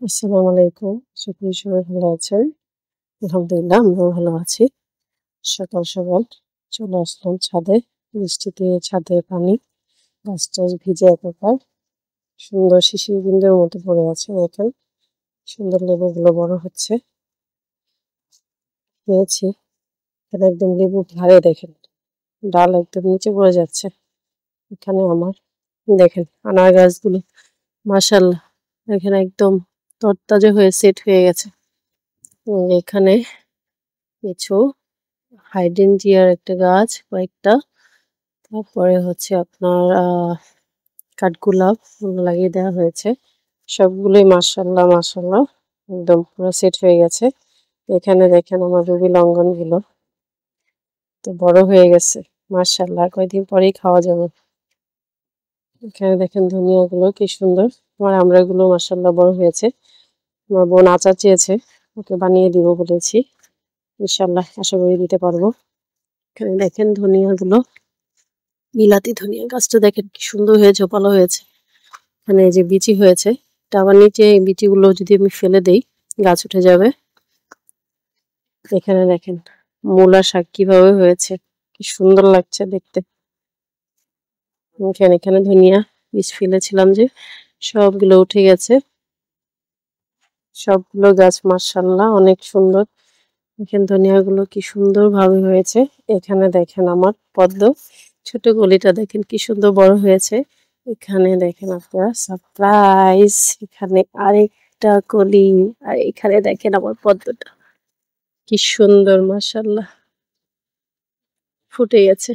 আসসালামু আলাইকুম। আশা করি সবাই ভালো আছেন। আলহামদুলিল্লাহ আমরাও ভালো আছি। সকাল, সকাল চলে আসলাম ছাদে। বৃষ্টিতে ছাদে পানি, গাছ-টাছ ভিজে একাকার। সুন্দর শিশির বিন্দুর মতো পড়ে আছে দেখেন। সুন্দর লেবুগুলো বড় হচ্ছে। পেয়েছি। এখানে একদম লেবু ধারে দেখেন। ডাল একদম নিচে পড়ে যাচ্ছে। এখানে আমার দেখেন আনার গাছগুলো মাশাআল্লাহ এখানে একদম তরতাজা হয়ে সেট হয়ে গেছে। এখানে কিছু হাইড্রেনজিয়ার একটা গাছ কয়েকটা, তারপরে হচ্ছে আপনার কাঠগোলাপ লাগিয়ে দেওয়া হয়েছে। সবগুলোই মাশাআল্লাহ মাশাআল্লাহ একদম পুরো সেট হয়ে গেছে। এখানে দেখেন আমার রুবি লঙ্ঘনগুলো তো বড় হয়ে গেছে মাশাআল্লাহ, আর কয়েকদিন পরেই খাওয়া যাবে। এখানে দেখেন ধনিয়াগুলো কি সুন্দর, আমার আমড়াগুলো মাশাআল্লাহ বড় হয়েছে। আমার বোন আচার চেয়েছে, ওকে বানিয়ে দিব বলেছি, ইনশাআল্লাহ আশা করি দিতে পারবো। এখানে দেখেন ধনিয়াগুলো, বিলাতি ধনিয়া গাছটা দেখেন কি সুন্দর হয়ে ঝোপালো হয়েছে। এখানে এই যে বিচি হয়েছে, এটা আবার নিচে এই বিচিগুলো যদি আমি ফেলে দেই গাছ উঠে যাবে। এখানে দেখেন মূলা শাক কিভাবে হয়েছে, কি সুন্দর লাগছে দেখতে। এখানে ধনিয়া বীজ ফেলেছিলাম যে সবগুলো উঠে গেছে, সবগুলো গাছ মাশাআল্লাহ অনেক সুন্দর। এখানে ধনিয়াগুলো কি সুন্দর ভাবে হয়েছে। এখানে দেখেন আমার পদ্ম ছোট কলিটা দেখেন কি সুন্দর বড় হয়েছে। এখানে দেখেন আপনারা সারপ্রাইজ, এখানে আরেকটা কলি, আর এখানে দেখেন আমার পদ্মটা কি সুন্দর মাশাআল্লাহ ফুটে গেছে,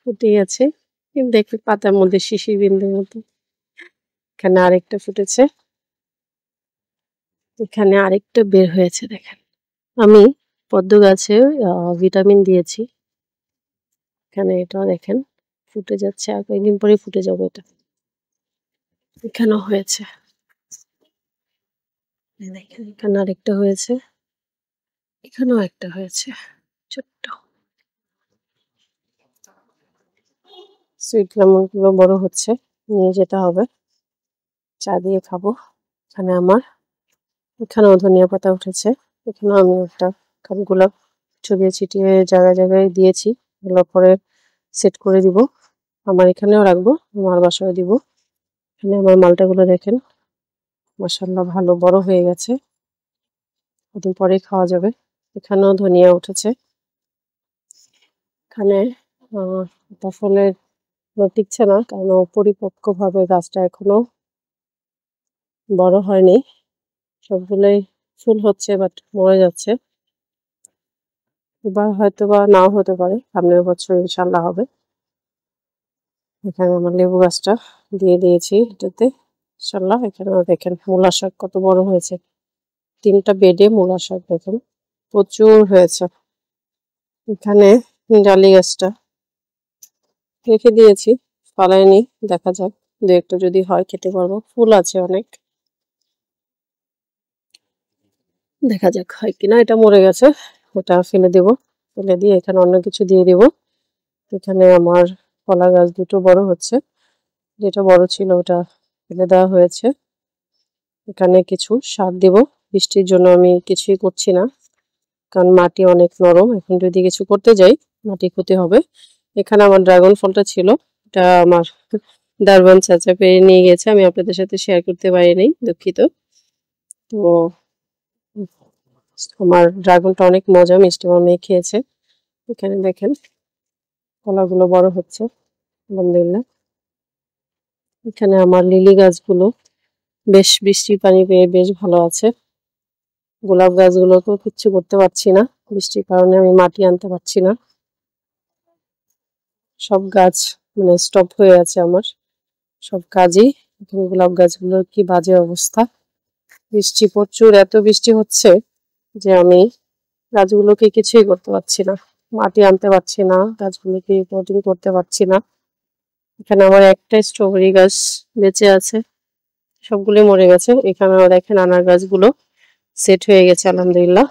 ফুটে গেছে কিন্তু একটু পাতার মধ্যে শিশির বিন্দুর মতো। এখানে আরেকটা ফুটেছে, এখানে আরেকটা বের হয়েছে দেখেন। আমি পদ্ম গাছে ভিটামিন দিয়েছি। এখানে এটাও দেখেন ফুটে যাচ্ছে, আর কয়েকদিন পরে ফুটে যাবে এটা। এখানেও হয়েছে, দেখেন এখানে আরেকটা হয়েছে, এখানেও একটা হয়েছে ছোট্ট। সুইট লেমন গুলো বড় হচ্ছে, নিয়ে যেতে হবে, চা দিয়ে খাবো। এখানে আমার এখানেও ধনিয়া পাতা উঠেছে, এখানেও আমি একটা কাঠগোলাপ ছড়িয়ে ছিটিয়ে জায়গায় জায়গায় দিয়েছি, এগুলো পরে সেট করে দিব। আমার এখানেও রাখবো, আমার বাসায় দিব। এখানে আমার মালটাগুলো দেখেন মাশাআল্লাহ ভালো বড় হয়ে গেছে, কদিন পরেই খাওয়া যাবে। এখানেও ধনিয়া উঠেছে। এখানে এটা ফলের টিকছে না, কারণ পরিপক্কভাবে গাছটা এখনো বড় হয়নি। সবগুলোই ফুল হচ্ছে বাট মরে যাচ্ছে। এবার হয়তো বা নাও হতে পারে, সামনের বছর ইনশাল্লাহ হবে। এখানে আমার লেবু গাছটা দিয়ে দিয়েছি এটাতে ইনশাল্লাহ। এখানেও দেখেন মূলা শাক কত বড় হয়েছে, 3টা বেডে মূলা শাক দেখেন প্রচুর হয়েছে। এখানে ডালি গাছটা রেখে দিয়েছি, ফলায়নি, দেখা যাক দু একটা যদি হয় খেতে পারবো। ফুল আছে অনেক, দেখা যাক হয় কিনা। এটা মরে গেছে, ওটা ফেলে দেব, ফেলে দিয়ে এখানে অন্য কিছু দিয়ে দেব। এখানে আমার কলা গাছ দুটো বড় হচ্ছে, যেটা বড় ছিল ওটা ফেলে দেওয়া হয়েছে। এখানে কিছু সার দেব, বৃষ্টির জন্য আমি কিছুই করছি না, কারণ মাটি অনেক নরম, এখন যদি কিছু করতে যাই মাটি ক্ষতি হবে। এখানে আমার ড্রাগন ফলটা ছিল, এটা আমার দারবান চাচা পেরে নিয়ে গেছে, আমি আপনাদের সাথে শেয়ার করতে পারিনি, দুঃখিত। তো আমার ড্রাগনটা অনেক মজা, মিষ্টি, আমার মেয়ে খেয়েছে। এখানে দেখেন কলাগুলো বড় হচ্ছে আলহামদুলিল্লাহ। এখানে আমার লিলি গাছগুলো বেশ বৃষ্টির পানি পেয়ে বেশ ভালো আছে। গোলাপ গাছগুলোকেও কিচ্ছু করতে পারছি না, বৃষ্টির কারণে আমি মাটি আনতে পারছি না, সব গাছ মানে স্টপ হয়ে আছে আমার সব কাজই। এখন গোলাপ গাছগুলোর কি বাজে অবস্থা, বৃষ্টি প্রচুর, এত বৃষ্টি হচ্ছে যে আমি গাছগুলোকে কিছুই করতে পারছি না, মাটি আনতে পারছি না, গাছগুলোকে রিপোর্টিং করতে পারছি না। এখানে আমার একটা স্ট্রবেরি গাছ বেঁচে আছে, সবগুলো মরে গেছে। এখানে দেখেন আনার গাছগুলো সেট হয়ে গেছে আলহামদুলিল্লাহ।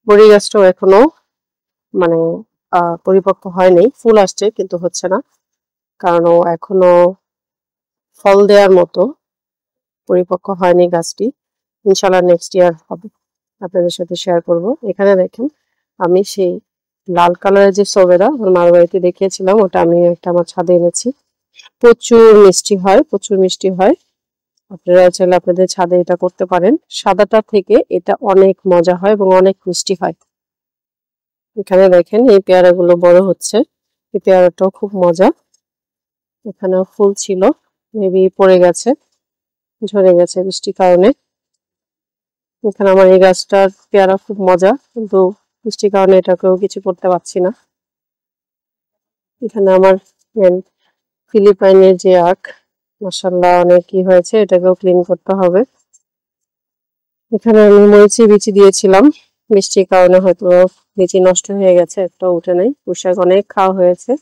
বড়ি গাছটাও এখনো মানে পরিপক্ক হয়নি, ফুল আসছে কিন্তু হচ্ছে না, কারণ ও এখনো ফল দেওয়ার মতো পরিপক্ক হয়নি গাছটি, ইনশাল্লাহ নেক্সট ইয়ার হবে, আপনাদের সাথে শেয়ার করব। এখানে দেখেন আমি সেই লাল কালারের যে সবেরা আমার মার বাড়িতে দেখিয়েছিলাম, ওটা আমি একটা আমার ছাদে এনেছি। প্রচুর মিষ্টি হয়, প্রচুর মিষ্টি হয়। আপনারা চাইলে আপনাদের ছাদে এটা করতে পারেন। সাদাটা থেকে এটা অনেক মজা হয় এবং অনেক মিষ্টি হয়। এখানে দেখেন এই পেয়ারাগুলো বড় হচ্ছে, এই পেয়ারাটাও খুব মজা। এখানেও ফুল ছিল, মেবি পড়ে গেছে, ঝরে গেছে বৃষ্টির কারণে। এখানে আমার এই গাছটার পেয়ারা খুব মজা, কিন্তু বৃষ্টির কারণে এটাকেও কিছু করতে পারছি না। এখানে আমার ফিলিপাইনের যে আখ, মাশাআল্লাহ অনেকই হয়েছে, এটাকেও ক্লিন করতে হবে। এখানে আমি মরিচি বিচি দিয়েছিলাম, বৃষ্টির কারণে হয়তো বিচি নষ্ট হয়ে গেছে, একটাও উঠে নাই। পুঁইশাক অনেক খাওয়া হয়েছে,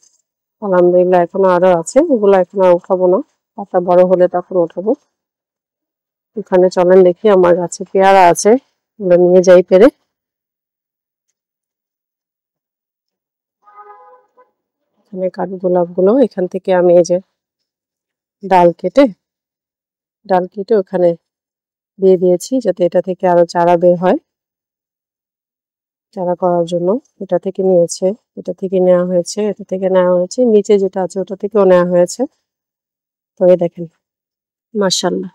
আলহামদুলিল্লাহ এখনো আরো আছে, এগুলো এখন আর উঠাবো না, পাতা বড় হলে তখন উঠাবো। এখানে চলেন দেখি আমার গাছে পেয়ারা আছে, ওগুলো নিয়ে যাই পেরে। এখানে কাঠগোলাপ গুলো, এখান থেকে আমি এই যে ডাল কেটে ওখানে দিয়ে দিয়েছি, যাতে এটা থেকে আরো চারা বের হয়। চারা করার জন্য এটা থেকে নিয়েছে, এটা থেকে নেওয়া হয়েছে, এটা থেকে নেওয়া হয়েছে, নিচে যেটা আছে ওটা থেকেও নেওয়া হয়েছে। তো এই দেখেন মাশাআল্লাহ,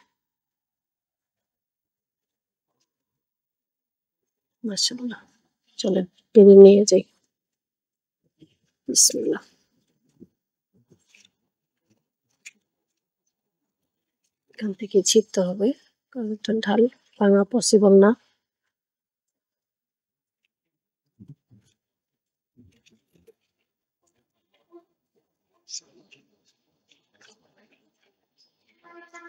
মাশাআল্লাহ। চলেন পেরে নিয়ে যাই, বিসমিল্লাহ। এখান থেকে ছিটতে হবে, কারণ এটা ঢাল ভাঙা পসিবল না।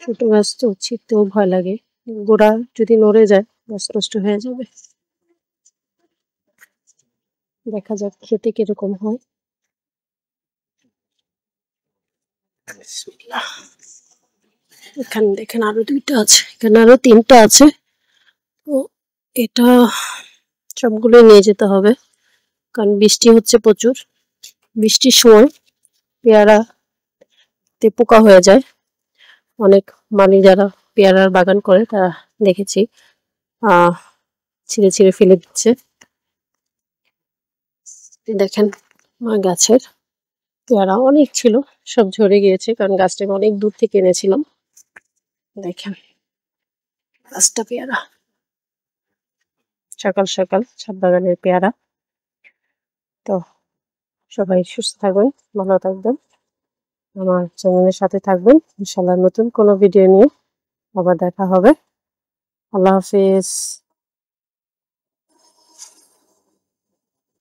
ছোট গাছ তো ছিটতেও ভয় লাগে, গোড়া যদি নড়ে যায় গাছ নষ্ট হয়ে যাবে। দেখা যাক খেতে কিরকম হয়। বিসমিল্লাহ। এখানে দেখেন আরো দুইটা আছে, এখানে আরো তিনটা আছে। তো এটা সবগুলো নিয়ে যেতে হবে, কারণ বৃষ্টি হচ্ছে প্রচুর। বৃষ্টির সময় পেয়ারাতে পোকা হয়ে যায়। অনেক মালি যারা পেয়ারার বাগান করে তারা দেখেছি ছিঁড়ে ছিঁড়ে ফেলে দিচ্ছে। দেখেন আমার গাছের পেয়ারা অনেক ছিল, সব ঝরে গিয়েছে, কারণ গাছটা আমি অনেক দূর থেকে এনেছিলাম। দেখেন গাছটা পেয়ারা, সকাল সকাল ছাদ বাগানের পেয়ারা। তো সবাই সুস্থ থাকবেন, ভালো থাকবেন, আমার চ্যানেলের সাথে থাকবেন। ইনশাল্লাহ নতুন কোনো ভিডিও নিয়ে আবার দেখা হবে। আল্লাহ হাফিজ।